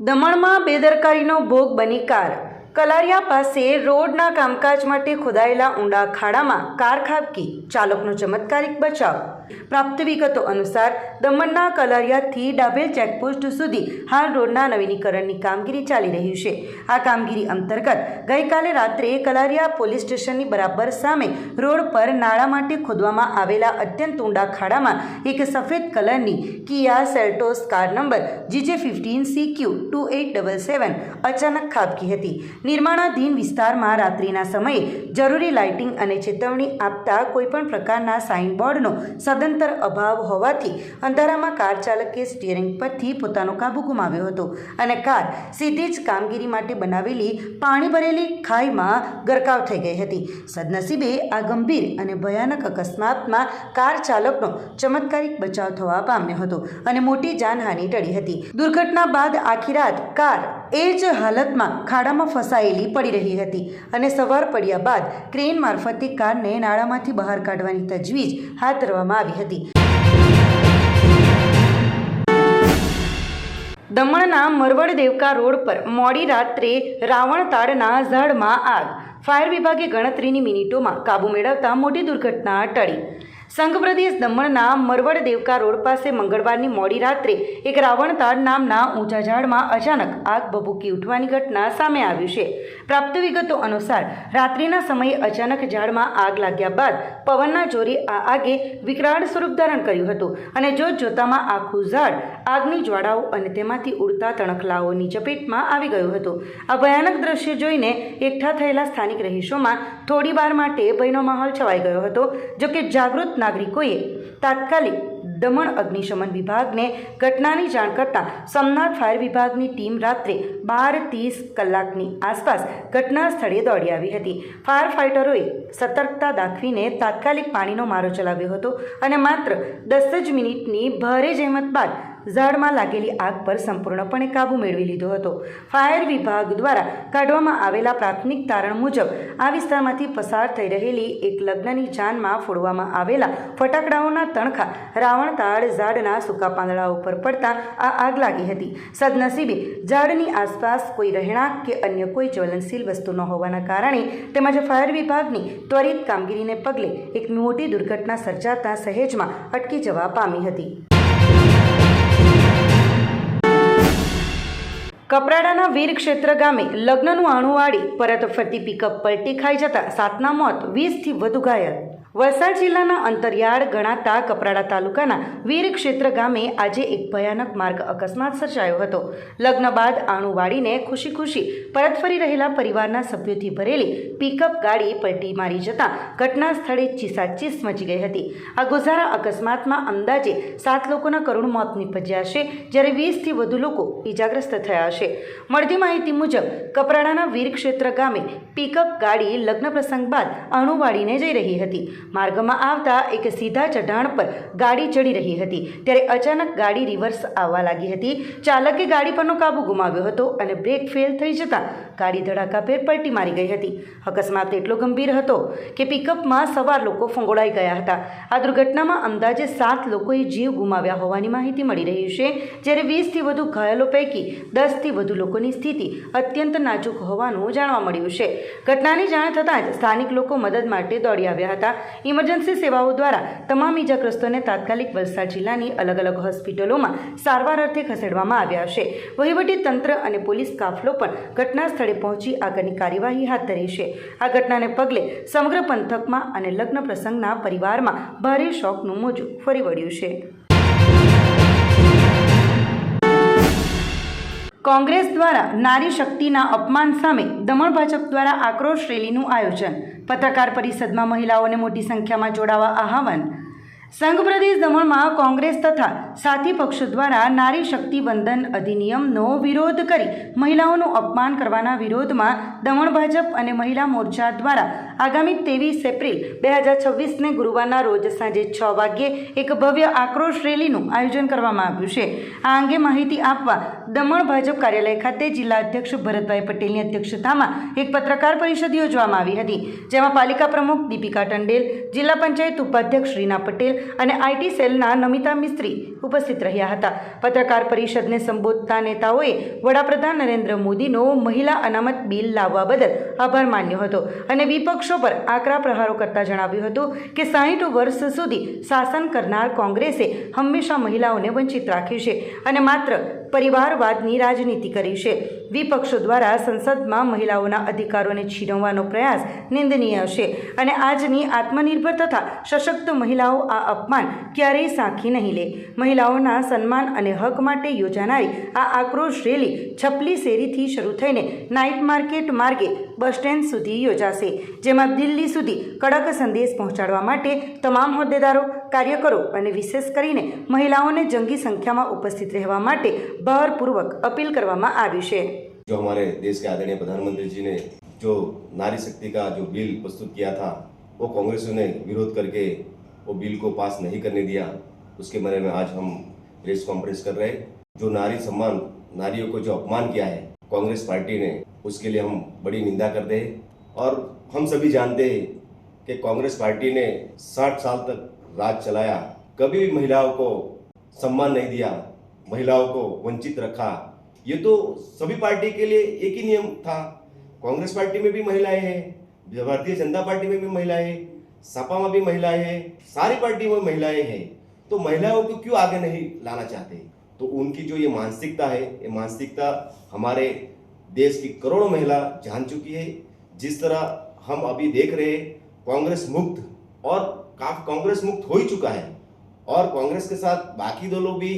દમણમાં બેદરકારીનો ભોગ બની કાર. કલારિયા પાસે રોડના કામકાજ માટે ખોદાયેલા ઊંડા ખાડામાં કાર ખાબકી, ચાલકનો ચમત્કારિક બચાવ. પ્રાપ્ત વિગતો અનુસાર દમણના કલારિયાથી ડાભેલ ચેકપોસ્ટ સુધી હાલ રોડના નવીનીકરણની કામગીરી ચાલી રહી છે. આ કામગીરી અંતર્ગત ગઈકાલે રાત્રે કલારિયા પોલીસ સ્ટેશનની બરાબર સામે રોડ પર નાળા માટે ખોદવામાં આવેલા અત્યંત ઊંડા ખાડામાં એક સફેદ કલરની કિયા સેલ્ટોસ કાર નંબર GJ15CQ2877 અચાનક ખાબકી હતી. નિર્માણાધીન વિસ્તારમાં રાત્રિના સમયે જરૂરી લાઇટિંગ અને ચેતવણી આપતા કોઈપણ પ્રકારના સાઇનબોર્ડનો સદંતર અભાવ હોવાથી અંધારામાં કાર ચાલકે સ્ટીયરિંગ પરથી પોતાનો કાબુ ગુમાવ્યો હતો અને કાર સીધી જ કામગીરી માટે બનાવેલી પાણી ભરેલી ખાઈમાં ગરકાવ થઈ ગઈ હતી. સદનસીબે આ ગંભીર અને ભયાનક અકસ્માતમાં કાર ચાલકનો ચમત્કારિક બચાવ થવા પામ્યો હતો અને મોટી જાનહાનિ ટળી હતી. દુર્ઘટના બાદ આખી રાત કાર એ જ હાલતમાં ખાડામાં ફસાયેલી પડી રહી હતી અને સવાર પડ્યા બાદ ક્રેન મારફતે કારને નાળામાંથી બહાર કાઢવાની તજવીજ હાથ ધરવામાં આવી હતી. દમણના મરવડ દેવકા રોડ પર મોડી રાત્રે રાવણતાડના ઝાડમાં આગ. ફાયર વિભાગે ગણતરીની મિનિટોમાં કાબુ મેળવતા મોટી દુર્ઘટના ટળી. સંઘ પ્રદેશ દમણના મરવડ દેવકા રોડ પાસે મંગળવારની મોડી રાત્રે એક રાવણતાડ નામના ઊંચા ઝાડમાં અચાનક આગ ભભૂકી ઉઠવાની ઘટના સામે આવી છે. પ્રાપ્ત વિગતો અનુસાર રાત્રિના સમયે અચાનક ઝાડમાં આગ લાગ્યા બાદ પવનના જોરે આ આગે વિકરાળ સ્વરૂપ ધારણ કર્યું હતું અને જોતજોતામાં આખું ઝાડ આગની જ્વાળાઓ અને તેમાંથી ઉડતા તણખલાઓની ચપેટમાં આવી ગયું હતું. આ ભયાનક દ્રશ્ય જોઈને એકઠા થયેલા સ્થાનિક રહીશોમાં થોડી વાર માટે ભયનો માહોલ છવાઈ ગયો હતો. જોકે જાગૃત નાગરિકોએ તાત્કાલિક દમણ અગ્નિશમન વિભાગને ઘટનાની જાણ કરતાં સોમનાથ ફાયર વિભાગની ટીમ રાત્રે 12:30 કલાકની આસપાસ ઘટના સ્થળે દોડી આવી હતી. ફાયર ફાઇટરોએ સતર્કતા દાખવીને તાત્કાલિક પાણીનો મારો ચલાવ્યો હતો અને માત્ર 10 જ મિનિટની ભારે જહેમત બાદ ઝાડમાં લાગેલી આગ પર સંપૂર્ણપણે કાબૂ મેળવી લીધો હતો. ફાયર વિભાગ દ્વારા કાઢવામાં આવેલા પ્રાથમિક તારણ મુજબ આ વિસ્તારમાંથી પસાર થઈ રહેલી એક લગ્નની જાનમાં ફોડવામાં આવેલા ફટાકડાઓના તણખા રાવણતાડ ઝાડના સૂકા પાંદડાઓ પર પડતા આ આગ લાગી હતી. સદનસીબે ઝાડની આસપાસ કોઈ રહેણાંક કે અન્ય કોઈ જ્વલનશીલ વસ્તુ ન હોવાના કારણે તેમજ ફાયર વિભાગની ત્વરિત કામગીરીને પગલે એક મોટી દુર્ઘટના સર્જાતા સહેજમાં અટકી જવા પામી હતી. કપરાડાના વીરક્ષેત્ર ગામે લગ્નનું આણું વાળી પરત ફરતી પિકઅપ પલટી ખાઈ જતા 7ના મોત, 20થી વધુ ઘાયલ. વલસાડ જિલ્લાના અંતરિયાળ ગણાતા કપરાડા તાલુકાના વીરક્ષેત્ર ગામે આજે એક ભયાનક માર્ગ અકસ્માત સર્જાયો હતો. લગ્ન બાદ આણું વાળીને ખુશી ખુશી પરત ફરી રહેલા પરિવારના સભ્યોથી ભરેલી પિકઅપ ગાડી પલટી મારી જતાં ઘટના સ્થળે ચીસાચીસ મચી ગઈ હતી. આ ગોઝારા અકસ્માતમાં અંદાજે 7 લોકોના કરુણ મોત નીપજ્યા છે, જ્યારે 20થી વધુ લોકો ઈજાગ્રસ્ત થયા છે. મળતી માહિતી મુજબ કપરાડાના વીરક્ષેત્ર ગામે પિકઅપ ગાડી લગ્ન પ્રસંગ બાદ આણું વાળીને જઈ રહી હતી. માર્ગમાં આવતા એક સીધા ચઢાણ પર ગાડી ચડી રહી હતી ત્યારે અચાનક ગાડી રિવર્સ આવવા લાગી હતી. ચાલકે ગાડી પરનો કાબુ ગુમાવ્યો હતો અને બ્રેક ફેલ થઈ જતાં ગાડી ધડાકાભેર પલટી મારી ગઈ હતી. અકસ્માત એટલો ગંભીર હતો કે પિકઅપમાં સવાર લોકો ફંગોળાઈ ગયા હતા. આ દુર્ઘટનામાં અંદાજે 7 લોકોએ જીવ ગુમાવ્યા હોવાની માહિતી મળી રહી છે, જ્યારે 20થી વધુ ઘાયલો પૈકી 10થી વધુ લોકોની સ્થિતિ અત્યંત નાજુક હોવાનું જાણવા મળ્યું છે. ઘટનાની જાણ થતાં જ સ્થાનિક લોકો મદદ માટે દોડી આવ્યા હતા. ઇમરજન્સી સેવાઓ દ્વારા તમામ ઇજાગ્રસ્તોને તાત્કાલિક વલસાડ જિલ્લાની અલગ અલગ હોસ્પિટલોમાં સારવાર અર્થે ખસેડવામાં આવ્યા છે. વહીવટી તંત્ર અને પોલીસ કાફલો પણ ઘટના સ્થળે પહોંચી આગળની કાર્યવાહી હાથ ધરી છે. આ ઘટનાને પગલે સમગ્ર પંથકમાં અને લગ્ન પ્રસંગના પરિવારમાં ભારે શોકનું મોજું ફરી વળ્યું છે. કોંગ્રેસ દ્વારા નારી શક્તિના અપમાન સામે દમણ ભાજપ દ્વારા આક્રોશ રેલીનું આયોજન. પત્રકાર પરિષદમાં મહિલાઓને મોટી સંખ્યામાં જોડાવા આહવાન. સંઘ પ્રદેશ દમણમાં કોંગ્રેસ તથા સાથી પક્ષો દ્વારા નારી શક્તિ વંદન અધિનિયમનો વિરોધ કરી મહિલાઓનું અપમાન કરવાના વિરોધમાં દમણ ભાજપ અને મહિલા મોરચા દ્વારા આગામી 23 એપ્રિલ 2026ને ગુરુવારના રોજ સાંજે 6 વાગ્યે એક ભવ્ય આક્રોશ રેલીનું આયોજન કરવામાં આવ્યું છે. આ અંગે માહિતી આપવા દમણ ભાજપ કાર્યાલય ખાતે જિલ્લા અધ્યક્ષ ભરતભાઈ પટેલની અધ્યક્ષતામાં એક પત્રકાર પરિષદ યોજવામાં આવી હતી, જેમાં પાલિકા પ્રમુખ દીપિકા ટંડેલ, જિલ્લા પંચાયત ઉપાધ્યક્ષ રીના પટેલ, અને આઈટી સેલના નમિતા મિસ્ત્રી ઉપસ્થિત રહ્યા હતા. પત્રકાર પરિષદને સંબોધતા નેતાઓએ વડાપ્રધાન નરેન્દ્ર મોદીનો મહિલા અનામત બિલ લાવવા બદલ આભાર માન્યો હતો અને વિપક્ષો પર આકરા પ્રહારો કરતા જણાવ્યું હતું કે 60 વર્ષ સુધી શાસન કરનાર કોંગ્રેસે હંમેશા મહિલાઓને વંચિત રાખ્યું છે અને માત્ર પરિવારવાદની રાજનીતિ કરી છે. વિપક્ષો દ્વારા સંસદમાં મહિલાઓના અધિકારોને છીનવવાનો પ્રયાસ નિંદનીય છે અને આજની આત્મનિર્ભર તથા સશક્ત મહિલાઓ આ અપમાન ક્યારેય સાંખી નહીં લે. મહિલાઓના સન્માન અને હક માટે યોજાનારી આ આક્રોશ રેલી છપલી શેરીથી શરૂ થઈને નાઇટ માર્કેટ માર્ગે બસ સ્ટેન્ડ સુધી યોજાશે, જેમાં દિલ્હી સુધી કડક સંદેશ પહોંચાડવા માટે તમામ હોદ્દેદારો, કાર્યકરો અને વિશેષ કરીને મહિલાઓને જંગી સંખ્યામાં ઉપસ્થિત રહેવા માટે ભારપૂર્વક अपील કરવામાં આવી છે. जो हमारे देश के आदरणीय प्रधानमंत्री जी ने जो नारी शक्ति का जो बिल प्रस्तुत किया था, वो कांग्रेसियों ने विरोध करके वो बिल को पास नहीं करने दिया. उसके बारे में आज हम प्रेस कॉन्फ्रेंस कर रहे हैं. जो नारी सम्मान, नारियों को जो अपमान किया है कांग्रेस पार्टी ने, उसके लिए हम बड़ी निंदा करते हैं. और हम सभी जानते हैं कि कांग्रेस पार्टी ने 60 साल तक राज चलाया, कभी भी महिलाओं को सम्मान नहीं दिया, महिलाओं को वंचित रखा. ये तो सभी पार्टी के लिए एक ही नियम था. कांग्रेस पार्टी में भी महिलाएं हैं, भारतीय जनता पार्टी में भी महिलाएं हैं, सपा में भी महिलाएं हैं, सारी पार्टी में महिलाएं हैं. तो महिलाओं को क्यों आगे नहीं लाना चाहते? तो उनकी जो ये मानसिकता है, ये मानसिकता हमारे देश की करोड़ों महिला जान चुकी है. जिस तरह हम अभी देख रहे हैं, कांग्रेस मुक्त और कांग्रेस मुक्त हो ही चुका है और कांग्रेस के साथ बाकी दो लोग भी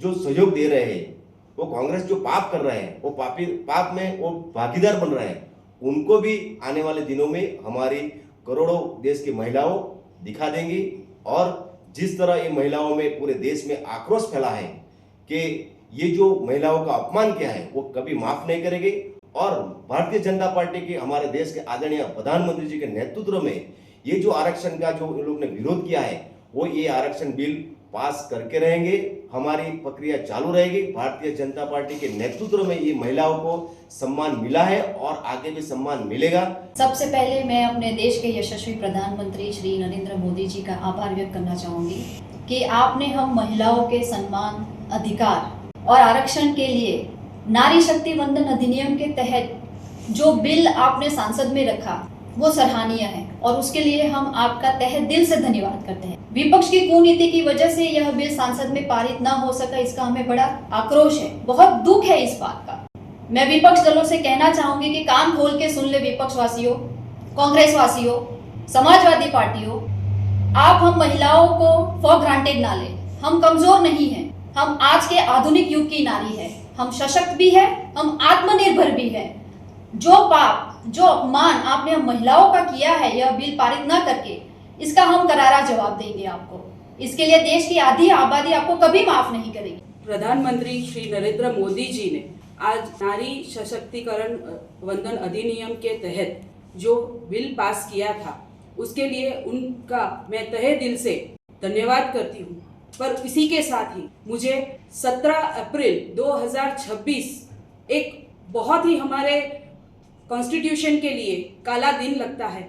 जो सहयोग दे रहे हैं, वो कांग्रेस जो पाप कर रहे हैं, वो पाप में वो भागीदार बन रहे हैं. उनको भी आने वाले दिनों में हमारी करोड़ों देश की महिलाओं दिखा देंगी. और जिस तरह ये महिलाओं में पूरे देश में आक्रोश फैला है कि ये जो महिलाओं का अपमान किया है वो कभी माफ नहीं करेंगे. और भारतीय जनता पार्टी के हमारे देश के आदरणीय प्रधानमंत्री जी के नेतृत्व में ये जो आरक्षण का जो इन लोग ने विरोध किया है, वो ये आरक्षण बिल पास करके रहेंगे. हमारी प्रक्रिया चालू रहेगी. भारतीय जनता पार्टी के नेतृत्व में ये महिलाओं को सम्मान मिला है और आगे भी सम्मान मिलेगा. सबसे पहले मैं अपने देश के यशस्वी प्रधानमंत्री श्री नरेंद्र मोदी जी का आभार व्यक्त करना चाहूँगी कि आपने हम महिलाओं के सम्मान, अधिकार और आरक्षण के लिए नारी शक्ति वंदन अधिनियम के तहत जो बिल आपने सांसद में रखा वो सराहनीय है और उसके लिए हम आपका तहे दिल से धन्यवाद करते हैं. विपक्ष की कुनीति की वजह से यह बिल सांसद में पारित ना हो सका, इसका हमें बड़ा आक्रोश है, बहुत दुख है इस बात का. मैं विपक्ष दलों से कहना चाहूंगी कि कान खोल के सुन ले विपक्ष वासियों, कांग्रेस वासियों, समाजवादी पार्टियों, आप हम महिलाओं को फॉर ग्रांटेड ना ले. हम कमजोर नहीं हैं, हम आज के आधुनिक युग की नारी है, हम सशक्त भी है, हम आत्मनिर्भर भी है. जो पाप, जो अपमान आपने हम महिलाओं का किया है यह बिल पारित न करके, इसका हम करारा जवाब देंगे आपको. इसके लिए देश की आधी आबादी आपको कभी माफ नहीं करेगी. प्रधानमंत्री श्री नरेंद्र मोदी जी ने आज नारी सशक्तिकरण वंदन अधिनियम के तहत जो बिल पास किया था, उसके लिए उनका मैं तहे दिल से धन्यवाद करती हूँ. पर इसी के साथ ही मुझे 17 अप्रैल 2026 एक बहुत ही हमारे कॉन्स्टिट्यूशन के लिए काला दिन लगता है.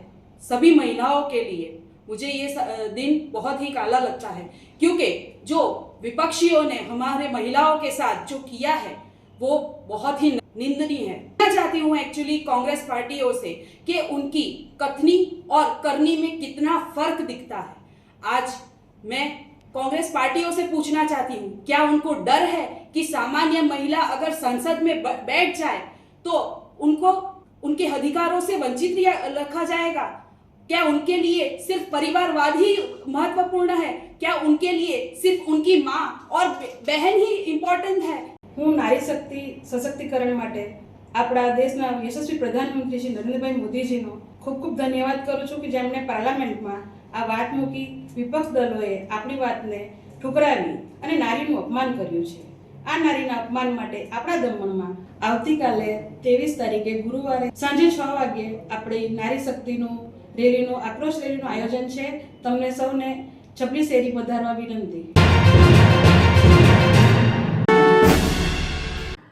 सभी महिलाओं के लिए मुझे ये दिन बहुत ही काला लगता है, क्योंकि जो विपक्षियों ने हमारे महिलाओं के साथ जो किया है वो बहुत ही निंदनीय है. मैं चाहती हूँ एक्चुअली कांग्रेस पार्टियों से कि उनकी कथनी और करनी में कितना फर्क दिखता है. आज मैं कांग्रेस पार्टियों से पूछना चाहती हूँ, क्या उनको डर है कि सामान्य महिला अगर संसद में बैठ जाए तो उनको उनके अधिकारों से वंचित रखा जाएगा? क्या उनके लिए सिर्फ परिवारवाद ही महत्वपूर्ण है? क्या उनके लिए सिर्फ उनकी माँ और बहन ही इम्पोर्टेंट है? હું નારી શક્તિ સશક્તિકરણ માટે આપણા દેશના યશસ્વી પ્રધાનમંત્રી શ્રી નરેન્દ્રભાઈ મોદીજીનો ખૂબ ખૂબ ધન્યવાદ કરું છું કે જેમણે પાર્લામેન્ટમાં આ વાત મૂકી. વિપક્ષ દળોએ આપણી વાતને ઠુકરાવી અને નારીનું અપમાન કર્યું છે. આ નારીના અપમાન માટે આપણા દમણમાં આવતીકાલે 23 તારીખે ગુરુવારે સાંજે 6 વાગ્યે આપણી નારી શક્તિનું રેલીનું આક્રોશ રેલીનું આયોજન છે. તમને સૌને છપલી શેરી પધારવા વિનંતી.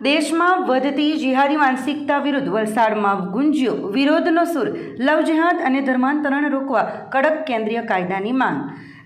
દેશમાં વધતી જિહાદી માનસિકતા વિરુદ્ધ વલસાડમાં ગુંજ્યો વિરોધનો સૂર. લવ જેહાદ અને ધર્માંતરણ રોકવા કડક કેન્દ્રીય કાયદાની માંગ.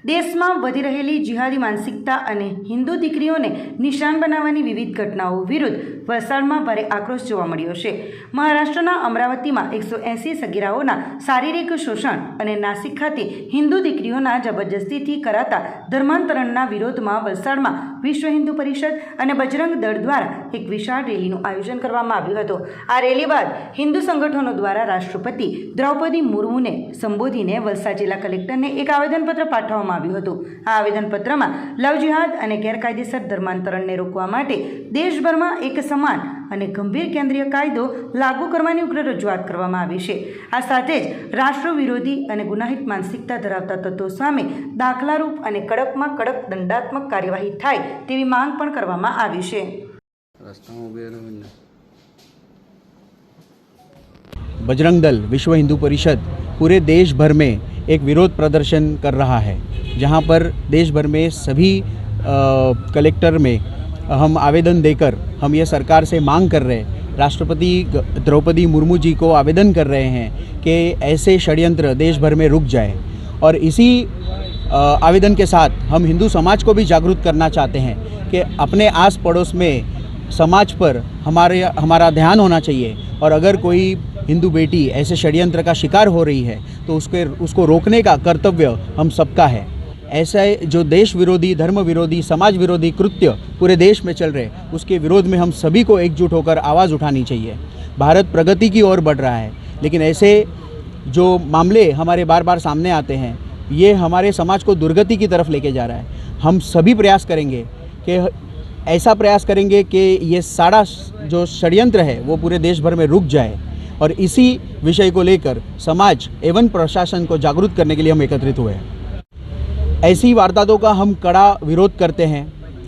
દેશમાં વધી રહેલી જિહાદી માનસિકતા અને હિન્દુ દીકરીઓને નિશાન બનાવવાની વિવિધ ઘટનાઓ વિરુદ્ધ વલસાડમાં ભારે આક્રોશ જોવા મળ્યો છે. મહારાષ્ટ્રના અમરાવતીમાં 180 સગીરાઓના શારીરિક શોષણ અને નાસિક ખાતે હિન્દુ દીકરીઓના જબરજસ્તીથી કરાતા ધર્માંતરણના વિરોધમાં વલસાડમાં વિશ્વ હિન્દુ પરિષદ અને બજરંગ દળ દ્વારા એક વિશાળ રેલીનું આયોજન કરવામાં આવ્યું હતું. આ રેલી બાદ હિન્દુ સંગઠનો દ્વારા રાષ્ટ્રપતિ દ્રૌપદી મુર્મુને સંબોધીને વલસાડ જિલ્લા કલેક્ટરને એક આવેદનપત્ર પાઠવવામાં આવ્યું હતું. આ આવેદનપત્રમાં લવ જિહાદ અને ગેરકાયદેસર ધર્માંતરણને રોકવા માટે દેશભરમાં એક સમાન અને ગંભીર કેન્દ્રીય કાયદો લાગુ કરવાની ઉગ્ર રજૂઆત કરવામાં આવી છે. આ સાથે જ રાષ્ટ્ર વિરોધી અને ગુનાહિત માનસિકતા ધરાવતા તત્વો સામે દાખલારૂપ અને કડકમાં કડક દંડાત્મક કાર્યવાહી થાય તેવી માંગ પણ કરવામાં આવી છે. बजरंग दल विश्व हिंदू परिषद पूरे देश भर में एक विरोध प्रदर्शन कर रहा है, जहां पर देश भर में सभी कलेक्टर में हम आवेदन देकर हम ये सरकार से मांग कर रहे हैं, राष्ट्रपति द्रौपदी मुर्मू जी को आवेदन कर रहे हैं कि ऐसे षड्यंत्र देश भर में रुक जाए. और इसी आवेदन के साथ हम हिंदू समाज को भी जागरूक करना चाहते हैं कि अपने आस पड़ोस में समाज पर हमारा ध्यान होना चाहिए, और अगर कोई हिंदू बेटी ऐसे षड्यंत्र का शिकार हो रही है तो उसको रोकने का कर्तव्य हम सबका है. ऐसे जो देश विरोधी, धर्म विरोधी, समाज विरोधी कृत्य पूरे देश में चल रहे, उसके विरोध में हम सभी को एकजुट होकर आवाज़ उठानी चाहिए. भारत प्रगति की ओर बढ़ रहा है, लेकिन ऐसे जो मामले हमारे बार बार सामने आते हैं, ये हमारे समाज को दुर्गति की तरफ लेके जा रहा है. हम सभी प्रयास करेंगे कि ऐसा प्रयास करेंगे कि ये सारा जो षड्यंत्र है वो पूरे देश भर में रुक जाए, और इसी विषय को लेकर समाज एवं प्रशासन को जागरूक करने के लिए हम एकत्रित हुए हैं. ऐसी वारदातों का हम कड़ा विरोध करते हैं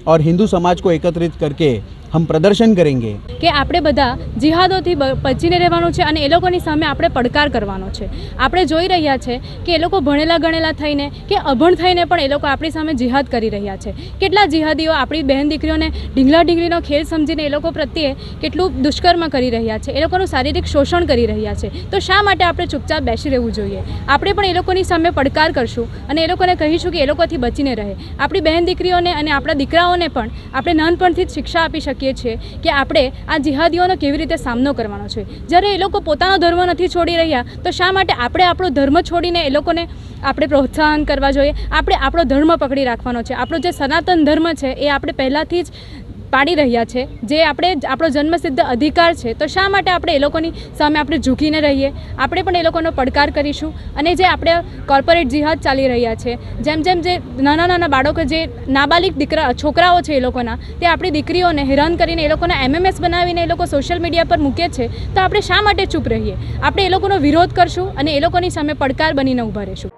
और हिंदू समाज को एकत्रित करके हम प्रदर्शन करेंगे કે આપણે બધા જિહાદોથી બચીને રહેવાનું છે અને એ લોકોની સામે આપણે પડકાર કરવાનો છે. આપણે જોઈ રહ્યા છે કે એ લોકો ભણેલા ગણેલા થઈને કે અભણ થઈને પણ એ લોકો આપણી સામે જિહાદ કરી રહ્યા છે. કેટલા જિહાદીઓ આપણી બહેન દીકરીઓને ઢીંગલા ઢીંગલીનો ખેલ સમજીને એ લોકો પ્રત્યે કેટલું દુષ્કર્મ કરી રહ્યા છે, એ લોકોનું શારીરિક શોષણ કરી રહ્યા છે. તો શા માટે આપણે ચૂપચાપ બેસી રહેવું જોઈએ? આપણે પણ એ લોકોની સામે પડકાર કરશું અને એ લોકોને કહીશું કે એ લોકોથી બચીને રહે. આપણી બહેન દીકરીઓને અને આપણા દીકરાઓને પણ આપણે નાનપણથી જ શિક્ષા આપી શકીએ છીએ કે આપણે આ જિહાદીઓનો કેવી રીતે સામનો કરવાનો છે. જ્યારે એ લોકો પોતાનો ધર્મ નથી છોડી રહ્યા તો શા માટે આપણે આપણો ધર્મ છોડીને એ લોકોને આપણે પ્રોત્સાહન કરવા જોઈએ? આપણે આપણો ધર્મ પકડી રાખવાનો છે. આપણો જે સનાતન ધર્મ છે એ આપણે પહેલાંથી જ પાડી રહ્યા છે, જે આપણે આપણો જન્મસિદ્ધ અધિકાર છે. તો શા માટે આપણે એ લોકોની સામે આપણે ઝૂકીને રહીએ? આપણે પણ એ લોકોનો પડકાર કરીશું. અને જે આપણે કોર્પોરેટ જિહાદ ચાલી રહ્યા છે, જેમ જેમ જે નાના નાના બાળકો, જે નાબાલિગ છોકરાઓ છે એ લોકોના, તે આપણી દીકરીઓને હેરાન કરીને એ લોકોના MMS બનાવીને એ લોકો સોશિયલ મીડિયા પર મૂકે છે, તો આપણે શા માટે ચૂપ રહીએ? આપણે એ લોકોનો વિરોધ કરશું અને એ લોકોની સામે પડકાર બનીને ઊભા રહીશું.